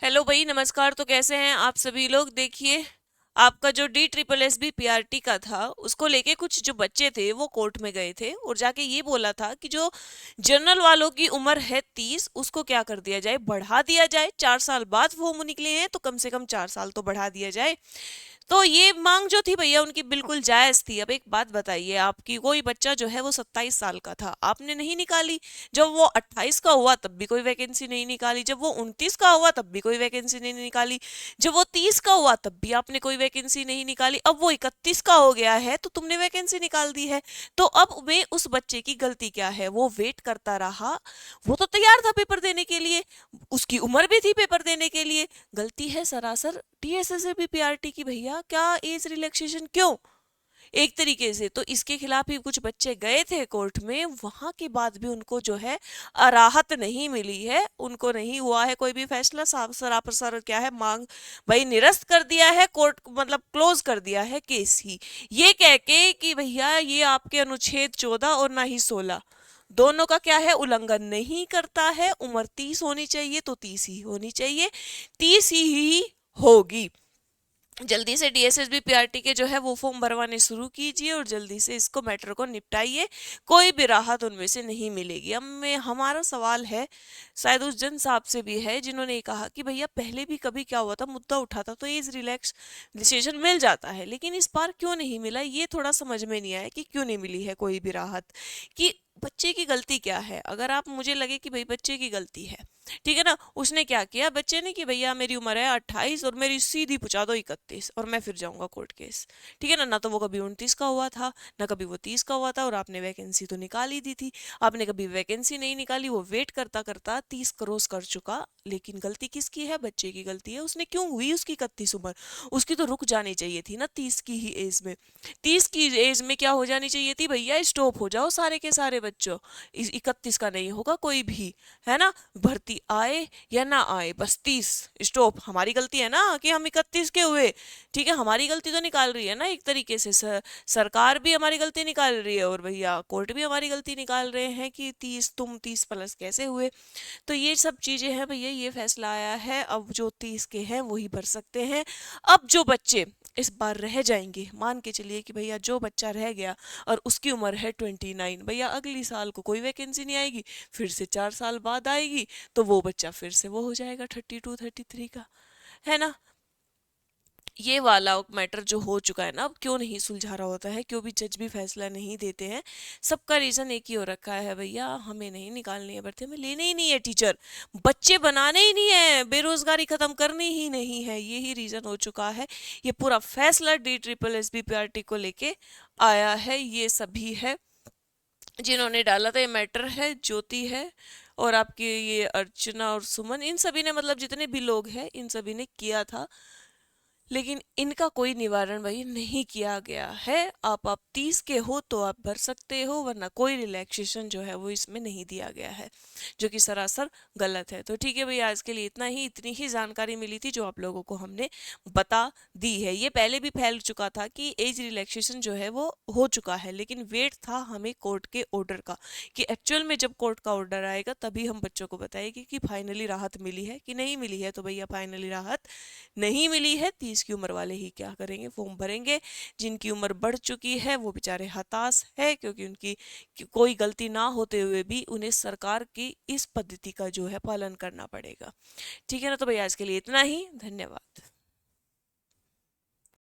Hello भाई, नमस्कार। तो कैसे हैं आप सभी लोग? देखिए, आपका जो DSSS PRT का था, उसको लेके कुछ जो बच्चे थे वो कोर्ट में गए थे और जाके ये बोला था कि जो जनरल वालों की उम्र है 30, उसको क्या कर दिया जाए, बढ़ा दिया जाए। 4 साल बाद फॉर्म निकले हैं तो कम से कम 4 साल तो बढ़ा दिया जाए। तो ये मांग जो थी भैया उनकी बिल्कुल जायज थी। अब एक बात बताइए, आपकी कोई बच्चा जो है वो 27 साल का था, आपने नहीं निकाली। जब वो 28 का हुआ तब भी कोई वैकेंसी नहीं निकाली। जब वो 29 का हुआ तब भी कोई वैकेंसी नहीं निकाली। जब वो 30 का हुआ तब भी आपने कोई वैकेंसी नहीं निकाली। अब वो 31 का हो गया है तो तुमने वैकेंसी निकाल दी है। तो अब में उस बच्चे की गलती क्या है? वो वेट करता रहा। वो तो तैयार था पेपर देने के लिए, उसकी उम्र भी थी पेपर देने के लिए। गलती है सरासर DSSS PRT की। भैया क्या एज रिलैक्सेशन क्यों? एक तरीके से तो इसके खिलाफ ही कुछ बच्चे गए थे कोर्ट में, वहां के बाद भी उनको जो है राहत नहीं मिली है, उनको नहीं हुआ है कोई भी फैसला। साफ सरापर सर क्या है, मांग भाई निरस्त कर दिया है कोर्ट, मतलब क्लोज कर दिया है केस ही, ये कह के कि भैया ये आपके अनुच्छेद 14 और ना ही 16 दोनों का क्या है, उल्लंघन नहीं करता है। उम्र 30 होनी चाहिए तो 30 ही होनी चाहिए, 30 ही होगी। जल्दी से DSSS PRT के जो है वो फॉर्म भरवाने शुरू कीजिए और जल्दी से इसको मैटर को निपटाइए। कोई भी राहत उनमें से नहीं मिलेगी। अब मैं हमारा सवाल है, शायद उस जन साहब से भी है जिन्होंने कहा कि भैया पहले भी कभी क्या हुआ था, मुद्दा उठा था तो एज रिलैक्स डिसीजन मिल जाता है, लेकिन इस बार क्यों नहीं मिला? ये थोड़ा समझ में नहीं आया कि क्यों नहीं मिली है कोई भी राहत। कि बच्चे की गलती क्या है? अगर आप मुझे लगे कि भाई बच्चे की गलती है, ठीक है ना, उसने क्या किया बच्चे ने कि भैया मेरी उम्र है 28 और मेरी सीधी पहुंचा दो 31 और मैं फिर जाऊंगा कोर्ट केस। ठीक है ना, ना तो वो कभी 29 का हुआ था, ना कभी वो 30 का हुआ था, और आपने वैकेंसी तो निकाल ही दी थी। आपने कभी वैकेंसी नहीं निकाली, वो वेट करता करता 30 क्रॉस कर चुका। लेकिन गलती किसकी है? बच्चे की गलती है। उसने क्यों हुई उसकी 31 उम्र? उसकी तो रुक जानी चाहिए थी ना 30 की ही एज में। 30 की एज में क्या हो जानी चाहिए थी भैया, स्टॉप हो जाओ सारे के सारे बच्चों। 31 का नहीं होगा कोई भी, है ना, भर्ती आए या ना आए, बस 30 स्टॉप। हमारी गलती है ना कि हम 31 के हुए, ठीक है, हमारी गलती तो निकाल रही है ना एक तरीके से। सरकार भी हमारी गलती निकाल रही है और भैया कोर्ट भी हमारी गलती निकाल रहे हैं कि 30 तुम 30 प्लस कैसे हुए। तो ये सब चीजें हैं भैया, ये फैसला आया है। अब जो 30 के हैं वही भर सकते हैं। अब जो बच्चे इस बार रह जाएंगे, मान के चलिए कि भैया जो बच्चा रह गया और उसकी उम्र है 29, भैया अगली साल को कोई वैकेंसी नहीं आएगी, फिर से 4 साल बाद आएगी, तो वो बच्चा फिर से वो हो जाएगा 32 33 का, है ना। ये वाला मैटर जो हो चुका है ना, अब क्यों नहीं सुलझा रहा होता है, क्यों भी जज भी फैसला नहीं देते हैं? सबका रीजन एक ही हो रखा है भैया, हमें नहीं निकालनी है भर्ती, हमें लेने ही नहीं है टीचर, बच्चे बनाने ही नहीं है, बेरोजगारी खत्म करनी ही नहीं है, यही रीजन हो चुका है। ये पूरा फैसला DSSS PRT को लेके आया है। ये सभी है जिन्होंने डाला था, ये मैटर है, ज्योति है और आपकी ये अर्चना और सुमन, इन सभी ने, मतलब जितने भी लोग हैं इन सभी ने किया था। लेकिन इनका कोई निवारण भाई नहीं किया गया है। आप 30 के हो तो आप भर सकते हो, वरना कोई रिलैक्सेशन जो है वो इसमें नहीं दिया गया है, जो कि सरासर गलत है। तो ठीक है भैया, आज के लिए इतना ही, इतनी ही जानकारी मिली थी जो आप लोगों को हमने बता दी है। ये पहले भी फैल चुका था कि एज रिलैक्सेशन जो है वो हो चुका है, लेकिन वेट था हमें कोर्ट के ऑर्डर का, कि एक्चुअल में जब कोर्ट का ऑर्डर आएगा तभी हम बच्चों को बताएंगे कि फाइनली राहत मिली है कि नहीं मिली है। तो भैया फाइनली राहत नहीं मिली है। 30 की उम्र वाले ही क्या करेंगे, फॉर्म भरेंगे। जिनकी उम्र बढ़ चुकी है वो बेचारे हताश है, क्योंकि उनकी कोई गलती ना होते हुए भी उन्हें सरकार की इस पद्धति का जो है पालन करना पड़ेगा। ठीक है ना, तो भैया आज के लिए इतना ही, धन्यवाद।